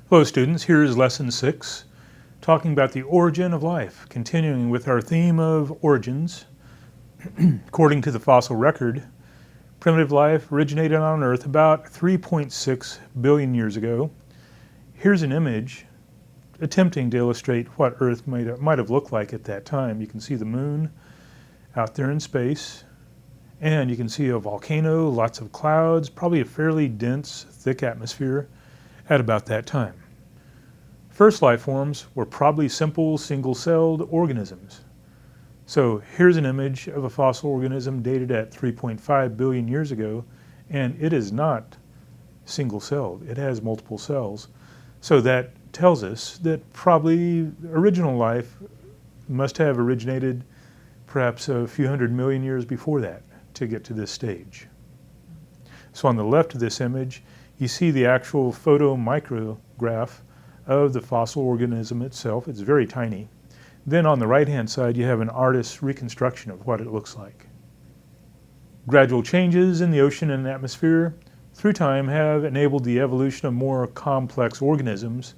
Hello students, here's lesson 6, talking about the origin of life, continuing with our theme of origins. According to the fossil record, primitive life originated on Earth about 3.6 billion years ago. Here's an image attempting to illustrate what Earth might have looked like at that time. You can see the moon out there in space, and you can see a volcano, lots of clouds, probably a fairly dense, thick atmosphere at about that time. First life forms were probably simple single-celled organisms. So here's an image of a fossil organism dated at 3.5 billion years ago, and it is not single-celled. It has multiple cells. So that tells us that probably original life must have originated perhaps a few hundred million years before that to get to this stage. So on the left of this image, you see the actual photomicrograph of the fossil organism itself. It's very tiny. Then on the right-hand side, you have an artist's reconstruction of what it looks like. Gradual changes in the ocean and atmosphere through time have enabled the evolution of more complex organisms.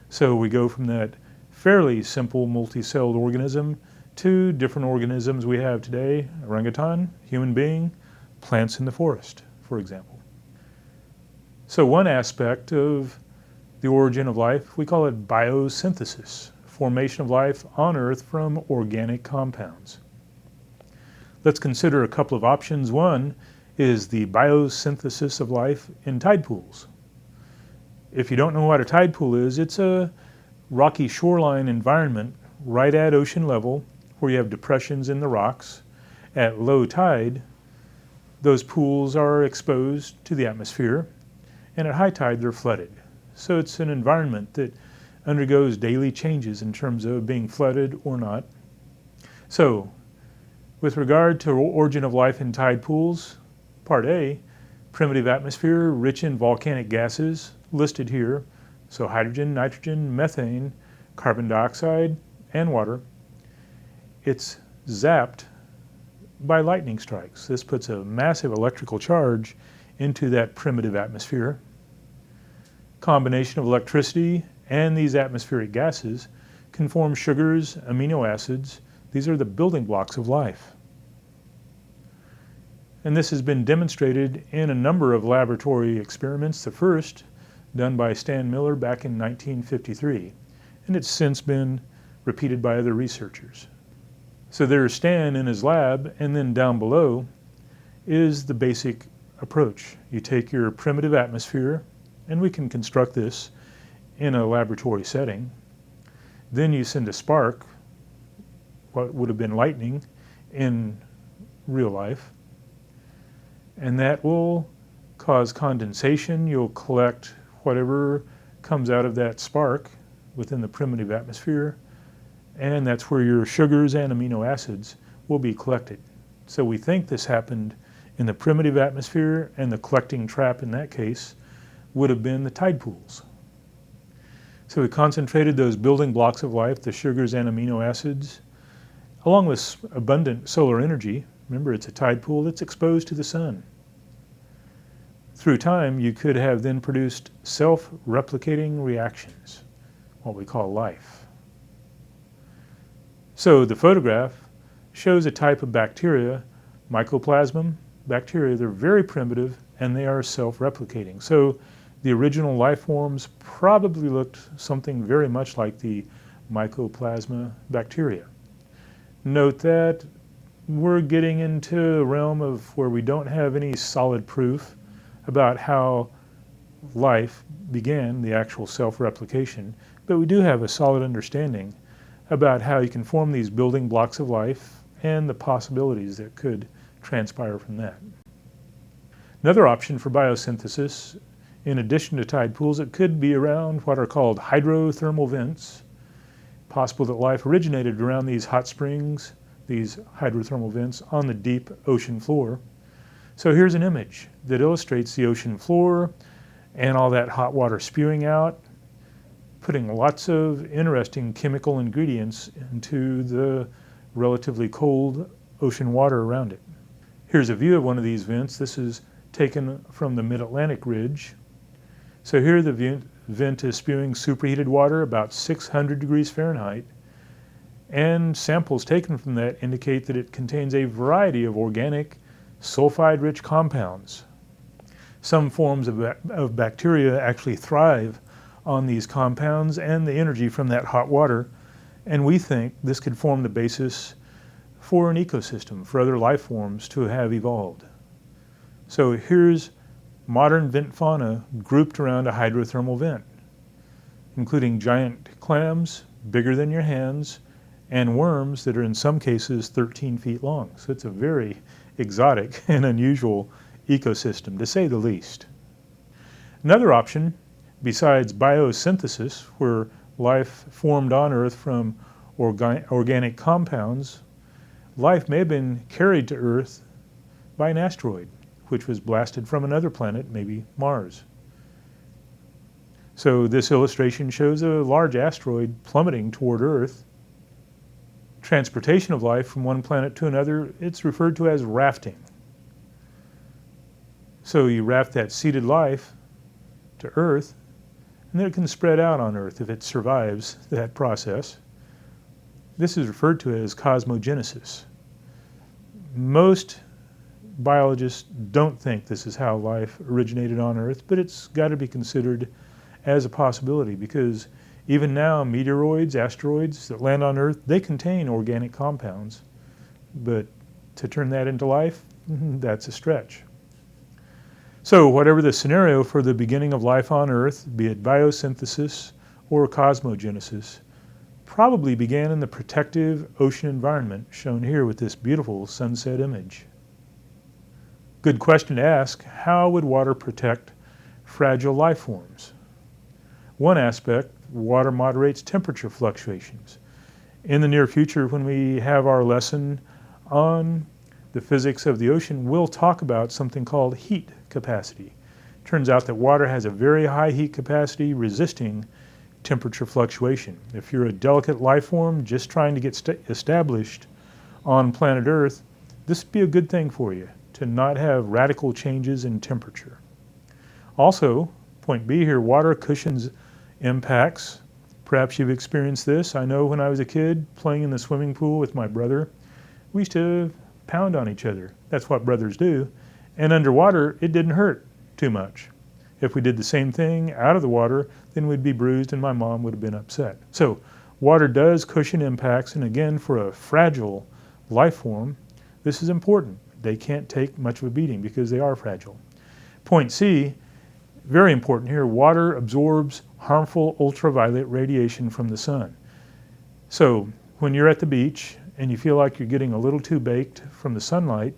So we go from that fairly simple multi-celled organism to different organisms we have today: orangutan, human being, plants in the forest, for example. So one aspect of the origin of life, we call it biosynthesis, formation of life on Earth from organic compounds. Let's consider a couple of options. One is the biosynthesis of life in tide pools. If you don't know what a tide pool is, it's a rocky shoreline environment right at ocean level where you have depressions in the rocks. At low tide, those pools are exposed to the atmosphere, and at high tide they're flooded. So it's an environment that undergoes daily changes in terms of being flooded or not. So with regard to origin of life in tide pools, part A, primitive atmosphere rich in volcanic gases listed here. So hydrogen, nitrogen, methane, carbon dioxide, and water. It's zapped by lightning strikes. This puts a massive electrical charge into that primitive atmosphere. Combination of electricity and these atmospheric gases can form sugars, amino acids. These are the building blocks of life. And this has been demonstrated in a number of laboratory experiments, the first done by Stan Miller back in 1953, and it's since been repeated by other researchers. So there's Stan in his lab, and then down below is the basic approach. You take your primitive atmosphere, and we can construct this in a laboratory setting. Then you send a spark, what would have been lightning in real life, and that will cause condensation. You'll collect whatever comes out of that spark within the primitive atmosphere, and that's where your sugars and amino acids will be collected. So we think this happened in the primitive atmosphere, and the collecting trap in that case would have been the tide pools. So we concentrated those building blocks of life, the sugars and amino acids, along with abundant solar energy. Remember, it's a tide pool that's exposed to the sun. Through time, you could have then produced self-replicating reactions, what we call life. So the photograph shows a type of bacteria, Mycoplasma bacteria. They're very primitive, and they are self-replicating. So the original life forms probably looked something very much like the Mycoplasma bacteria. Note that we're getting into a realm of where we don't have any solid proof about how life began, the actual self-replication, but we do have a solid understanding about how you can form these building blocks of life and the possibilities that could transpire from that. Another option for biosynthesis, in addition to tide pools, it could be around what are called hydrothermal vents. Possible that life originated around these hot springs, these hydrothermal vents on the deep ocean floor. So here's an image that illustrates the ocean floor and all that hot water spewing out, putting lots of interesting chemical ingredients into the relatively cold ocean water around it. Here's a view of one of these vents. This is taken from the Mid-Atlantic Ridge. So here the vent is spewing superheated water about 600 degrees Fahrenheit, and samples taken from that indicate that it contains a variety of organic, sulfide-rich compounds. Some forms of bacteria actually thrive on these compounds and the energy from that hot water, and we think this could form the basis for an ecosystem for other life forms to have evolved. So here's modern vent fauna grouped around a hydrothermal vent, including giant clams bigger than your hands and worms that are in some cases 13 feet long. So it's a very exotic and unusual ecosystem, to say the least. Another option, besides biosynthesis, where life formed on Earth from organic compounds, life may have been carried to Earth by an asteroid, which was blasted from another planet, maybe Mars. So this illustration shows a large asteroid plummeting toward Earth. Transportation of life from one planet to another, it's referred to as rafting. So you raft that seeded life to Earth, and then it can spread out on Earth if it survives that process. This is referred to as cosmogenesis. Most biologists don't think this is how life originated on Earth, but it's got to be considered as a possibility, because even now meteoroids, asteroids that land on Earth, they contain organic compounds. But to turn that into life, that's a stretch. So whatever the scenario for the beginning of life on Earth, be it biosynthesis or cosmogenesis, probably began in the protective ocean environment shown here with this beautiful sunset image. Good question to ask: how would water protect fragile life forms? One aspect, water moderates temperature fluctuations. In the near future, when we have our lesson on the physics of the ocean, we'll talk about something called heat capacity. Turns out that water has a very high heat capacity resisting temperature fluctuation. If you're a delicate life form just trying to get established on planet Earth, this would be a good thing for you, to not have radical changes in temperature. Also, point B here, water cushions impacts. Perhaps you've experienced this. I know when I was a kid playing in the swimming pool with my brother, we used to pound on each other. That's what brothers do. And underwater, it didn't hurt too much. If we did the same thing out of the water, then we'd be bruised and my mom would have been upset. So water does cushion impacts, and again, for a fragile life form, this is important. They can't take much of a beating because they are fragile. Point C, very important here, water absorbs harmful ultraviolet radiation from the sun. So when you're at the beach and you feel like you're getting a little too baked from the sunlight,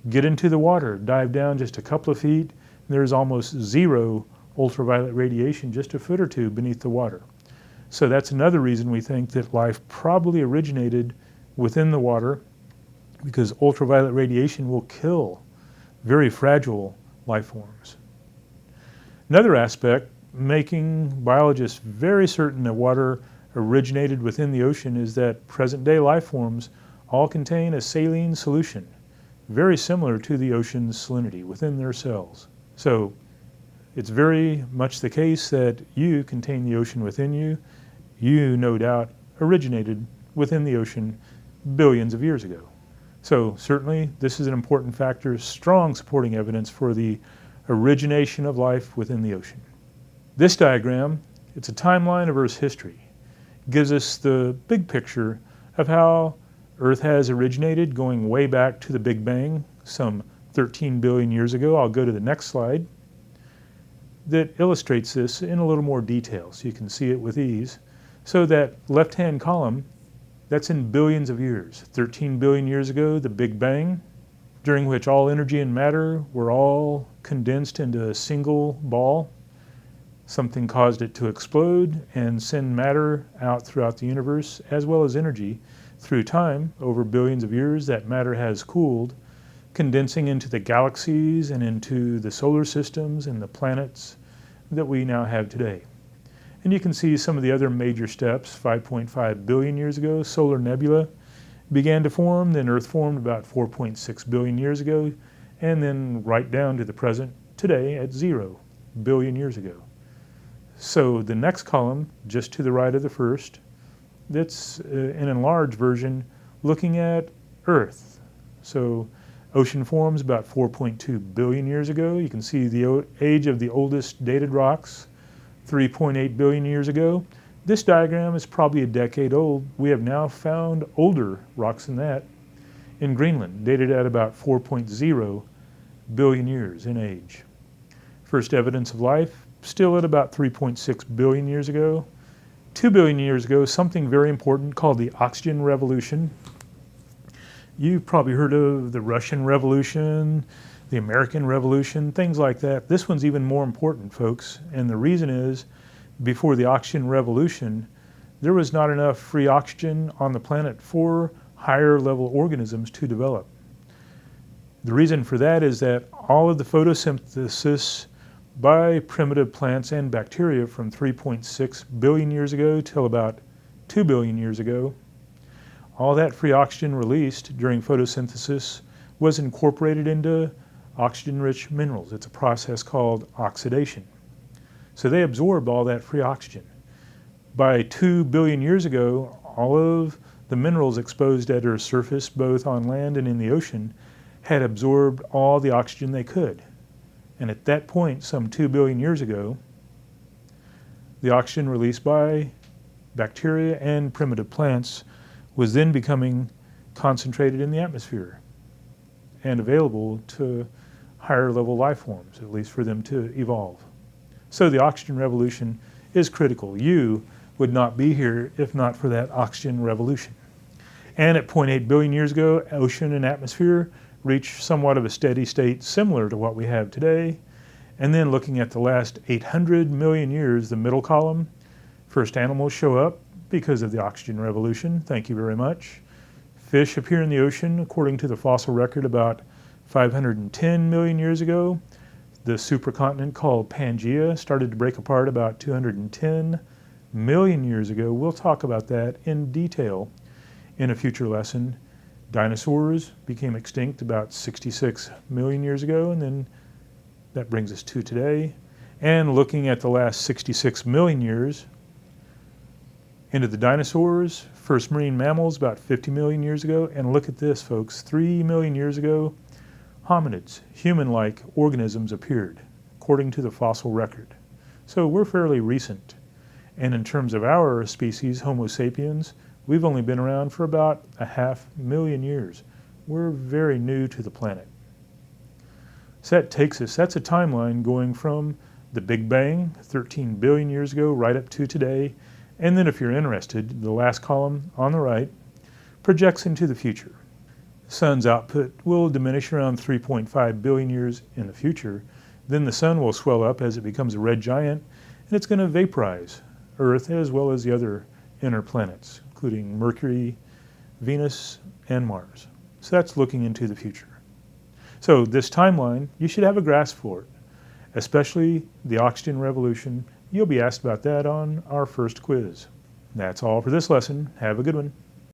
get into the water, dive down just a couple of feet, and there's almost zero ultraviolet radiation just a foot or two beneath the water. So that's another reason we think that life probably originated within the water, because ultraviolet radiation will kill very fragile life forms. Another aspect, making biologists very certain that water originated within the ocean, is that present-day life forms all contain a saline solution, very similar to the ocean's salinity within their cells. So it's very much the case that you contain the ocean within you. You, no doubt, originated within the ocean billions of years ago. So certainly this is an important factor, strong supporting evidence for the origination of life within the ocean. This diagram, it's a timeline of Earth's history. It gives us the big picture of how Earth has originated, going way back to the Big Bang, some 13 billion years ago. I'll go to the next slide that illustrates this in a little more detail so you can see it with ease. So that left-hand column, that's in billions of years. 13 billion years ago, the Big Bang, during which all energy and matter were all condensed into a single ball. Something caused it to explode and send matter out throughout the universe, as well as energy. Through time, over billions of years, that matter has cooled, condensing into the galaxies and into the solar systems and the planets that we now have today. And you can see some of the other major steps. 5.5 billion years ago, solar nebula began to form, then Earth formed about 4.6 billion years ago, and then right down to the present today at 0 billion years ago. So the next column, just to the right of the first, that's an enlarged version looking at Earth. So ocean forms about 4.2 billion years ago. You can see the age of the oldest dated rocks, 3.8 billion years ago. This diagram is probably a decade old. We have now found older rocks than that in Greenland, dated at about 4.0 billion years in age. First evidence of life, still at about 3.6 billion years ago. 2 billion years ago, something very important called the Oxygen Revolution. You've probably heard of the Russian Revolution, the American Revolution, things like that. This one's even more important, folks, and the reason is, before the Oxygen Revolution, there was not enough free oxygen on the planet for higher level organisms to develop. The reason for that is that all of the photosynthesis by primitive plants and bacteria from 3.6 billion years ago till about 2 billion years ago, all that free oxygen released during photosynthesis was incorporated into oxygen-rich minerals. It's a process called oxidation. So they absorbed all that free oxygen. By 2 billion years ago, all of the minerals exposed at Earth's surface, both on land and in the ocean, had absorbed all the oxygen they could. And at that point, some 2 billion years ago, the oxygen released by bacteria and primitive plants was then becoming concentrated in the atmosphere and available to higher level life forms, at least for them to evolve. So the oxygen revolution is critical. You would not be here if not for that oxygen revolution. And at 0.8 billion years ago, ocean and atmosphere reached somewhat of a steady state similar to what we have today. And then looking at the last 800 million years, the middle column, first animals show up because of the oxygen revolution. Thank you very much. Fish appear in the ocean according to the fossil record about 510 million years ago. The supercontinent called Pangaea started to break apart about 210 million years ago. We'll talk about that in detail in a future lesson. Dinosaurs became extinct about 66 million years ago, and then that brings us to today. And looking at the last 66 million years into the dinosaurs, first marine mammals about 50 million years ago, and look at this, folks, 3 million years ago, hominids, human-like organisms appeared, according to the fossil record. So we're fairly recent. And in terms of our species, Homo sapiens, we've only been around for about 500,000 years. We're very new to the planet. So that takes us, that's a timeline going from the Big Bang, 13 billion years ago, right up to today. And then if you're interested, the last column on the right projects into the future. The sun's output will diminish around 3.5 billion years in the future. Then the sun will swell up as it becomes a red giant, and it's going to vaporize Earth as well as the other inner planets, including Mercury, Venus, and Mars. So that's looking into the future. So this timeline, you should have a grasp for it, especially the oxygen revolution. You'll be asked about that on our first quiz. That's all for this lesson. Have a good one.